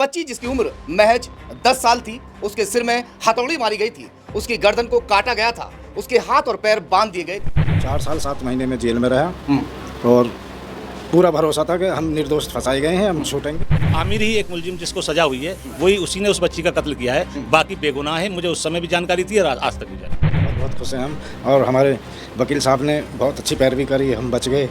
बच्ची जिसकी उम्र महज 10 साल थी, उसके सिर में हथौड़ी मारी गई थी, उसकी गर्दन को काटा गया था, उसके हाथ और पैर बांध दिए गए थे। 4 साल 7 महीने में जेल में रहा और पूरा भरोसा था कि हम निर्दोष फंसाए गए हैं, हम छूटेंगे। आमिर ही एक मुलजिम जिसको सजा हुई है, वही उसी ने उस बच्ची का कत्ल किया है, बाकी बेगुनाह है। मुझे उस समय भी जानकारी थी और आज तक भी जानकारी। बहुत बहुत खुश हैं हम, और हमारे वकील साहब ने बहुत अच्छी पैरवी करी, हम बच गए।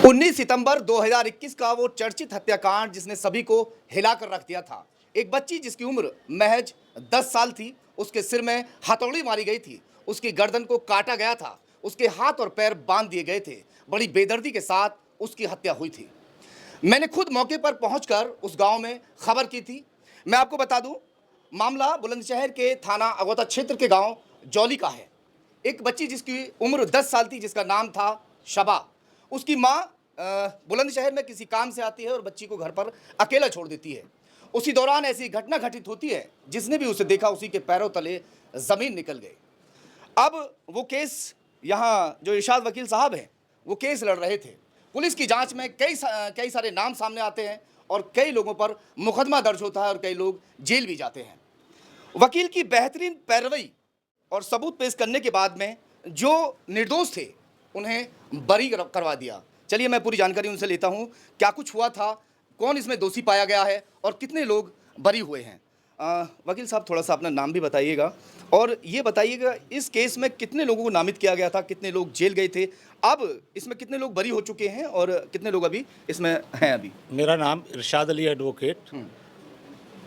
19 सितंबर 2021 का वो चर्चित हत्याकांड जिसने सभी को हिलाकर रख दिया था। एक बच्ची जिसकी उम्र महज 10 साल थी, उसके सिर में हथौड़ी मारी गई थी, उसकी गर्दन को काटा गया था, उसके हाथ और पैर बांध दिए गए थे। बड़ी बेदर्दी के साथ उसकी हत्या हुई थी। मैंने खुद मौके पर पहुंचकर उस गांव में खबर की थी। मैं आपको बता दूं, मामला बुलंदशहर के थाना अगौता क्षेत्र के गांव जौली का है। एक बच्ची जिसकी उम्र 10 साल थी, जिसका नाम था शबा। उसकी माँ बुलंदशहर में किसी काम से आती है और बच्ची को घर पर अकेला छोड़ देती है। उसी दौरान ऐसी घटना घटित होती है, जिसने भी उसे देखा उसी के पैरों तले ज़मीन निकल गई। अब वो केस, यहाँ जो इरशाद वकील साहब हैं, वो केस लड़ रहे थे। पुलिस की जांच में कई सारे नाम सामने आते हैं और कई लोगों पर मुकदमा दर्ज होता है और कई लोग जेल भी जाते हैं। वकील की बेहतरीन पैरवी और सबूत पेश करने के बाद में जो निर्दोष थे उन्हें बरी करवा दिया। चलिए मैं पूरी जानकारी उनसे लेता हूं, क्या कुछ हुआ था, कौन इसमें दोषी पाया गया है और कितने लोग बरी हुए हैं। वकील साहब, थोड़ा सा अपना नाम भी बताइएगा और ये बताइएगा इस केस में कितने लोगों को नामित किया गया था, कितने लोग जेल गए थे, अब इसमें कितने लोग बरी हो चुके हैं और कितने लोग अभी इसमें हैं। अभी मेरा नाम इरशाद अली एडवोकेट।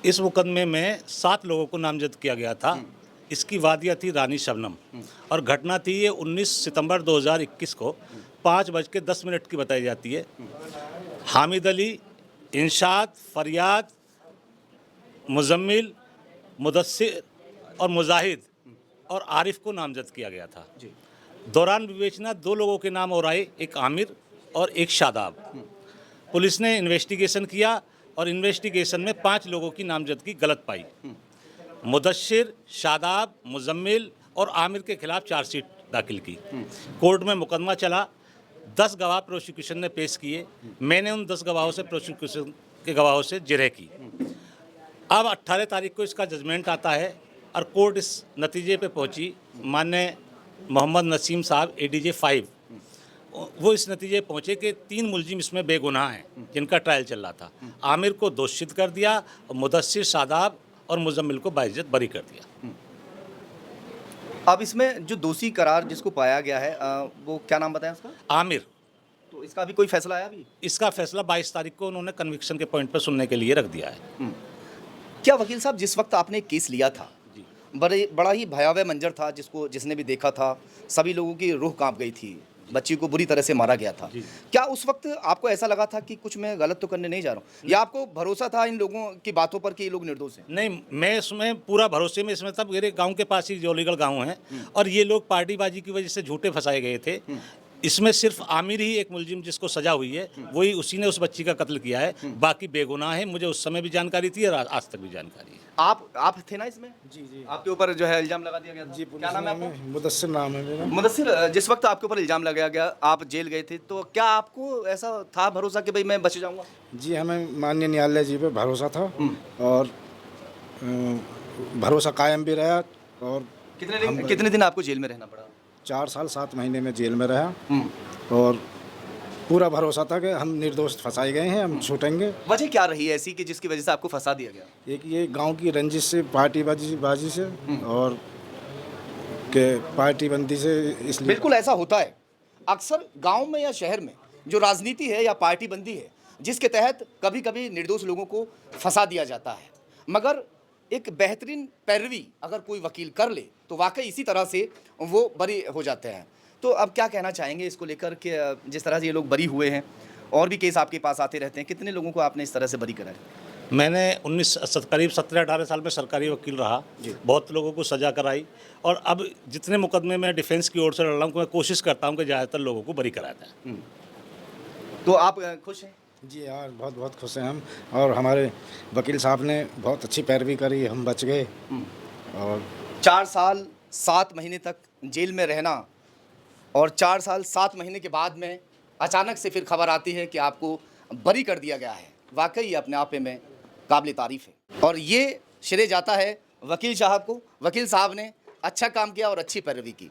इस मुकदमे में 7 लोगों को नामजद किया गया था। इसकी वादिया थी रानी शबनम और घटना थी ये 19 सितंबर 2021 को 5:10 की बताई जाती है। हामिद अली, इंशाद, फरियाद, मुजम्मिल, मुदस्सिर और मुजाहिद और आरिफ को नामजद किया गया था। दौरान विवेचना 2 लोगों के नाम और आए, एक आमिर और एक शादाब। पुलिस ने इन्वेस्टिगेशन किया और इन्वेस्टिगेशन में 5 लोगों की नामजदगी गलत पाई। मुदस्सिर, शादाब, मुजम्मिल और आमिर के खिलाफ चार्जशीट दाखिल की। कोर्ट में मुकदमा चला। 10 गवाह प्रोसिक्यूशन ने पेश किए। मैंने उन 10 गवाहों से प्रोसिक्यूशन के गवाहों से जिरह की। अब 18 तारीख को इसका जजमेंट आता है और कोर्ट इस नतीजे पे पहुंची, माननीय मोहम्मद नसीम साहब एडीजे 5, वो इस नतीजे पहुंचे कि 3 मुलजिम इसमें बेगुनाह हैं जिनका ट्रायल चल रहा था। आमिर को दोषित कर दिया और मुदस्सिर, शादाब और मुजम्मिल को बाइज्जत बरी कर दिया। अब इसमें जो दोषी करार जिसको पाया गया है, वो क्या नाम बताया उसका? आमिर। तो इसका अभी कोई फैसला आया? अभी इसका फैसला 22 तारीख को उन्होंने कन्विक्शन के पॉइंट पर सुनने के लिए रख दिया है। क्या वकील साहब, जिस वक्त आपने केस लिया था, बड़ा ही भयावह मंजर था, जिसने भी देखा था सभी लोगों की रूह कांप गई थी। बच्ची को बुरी तरह से मारा गया था। क्या उस वक्त आपको ऐसा लगा था कि कुछ मैं गलत तो करने नहीं जा रहा हूँ, या आपको भरोसा था इन लोगों की बातों पर कि ये लोग निर्दोष हैं? नहीं, मैं इसमें पूरा भरोसे में, इसमें तब मेरे गांव के पास ही जौलीगढ़ गांव है और ये लोग पार्टीबाजी की वजह से झूठे फंसाए गए थे। इसमें सिर्फ आमिर ही एक मुलजिम जिसको सजा हुई है, वही उसी ने उस बच्ची का कत्ल किया है, बाकी बेगुनाह है। मुझे उस समय भी जानकारी थी और आज तक भी जानकारी है। आप थे ना इसमें? जी। आपके ऊपर जो है इल्जाम लगा दिया गया था। जी, क्या नाम है आपका? मुदस्सिर नाम है मेरा। मुदस्सिर, जिस वक्त आपके ऊपर इल्जाम लगाया गया, आप जेल गए थे, तो क्या आपको ऐसा था भरोसा कि भाई मैं बच जाऊंगा? जी, हमें माननीय न्यायालय जी पे भरोसा था और भरोसा कायम भी रहा। और कितने दिन आपको जेल में रहना पड़ा? 4 साल 7 महीने में जेल में रहा और पूरा भरोसा था कि हम निर्दोष फंसाए गए हैं, हम छूटेंगे। वजह क्या रही है ऐसी कि जिसकी वजह से आपको फंसा दिया गया? एक ये गांव की रंजिश से, पार्टीबाजी से और के पार्टीबंदी से, इसलिए। बिल्कुल ऐसा होता है अक्सर गांव में या शहर में, जो राजनीति है या पार्टीबंदी है, जिसके तहत कभी कभी निर्दोष लोगों को फंसा दिया जाता है। मगर एक बेहतरीन पैरवी अगर कोई वकील कर ले तो वाकई इसी तरह से वो बरी हो जाते हैं। तो अब क्या कहना चाहेंगे इसको लेकर कि जिस तरह से ये लोग बरी हुए हैं, और भी केस आपके पास आते रहते हैं, कितने लोगों को आपने इस तरह से बरी कराया? मैंने करीब 17-18 साल में सरकारी वकील रहा, बहुत लोगों को सजा कराई और अब जितने मुकदमे में डिफेंस की ओर से लड़ रहा हूँ, मैं कोशिश करता हूँ कि ज़्यादातर लोगों को बरी कराया जाए। तो आप खुश हैं? जी यार, बहुत बहुत खुश हैं हम, और हमारे वकील साहब ने बहुत अच्छी पैरवी करी, हम बच गए। और 4 साल 7 महीने तक जेल में रहना और 4 साल 7 महीने के बाद में अचानक से फिर खबर आती है कि आपको बरी कर दिया गया है। वाकई अपने आप में काबिल तारीफ़ है। और ये श्रेय जाता है वकील साहब को। वकील साहब ने अच्छा काम किया और अच्छी पैरवी की।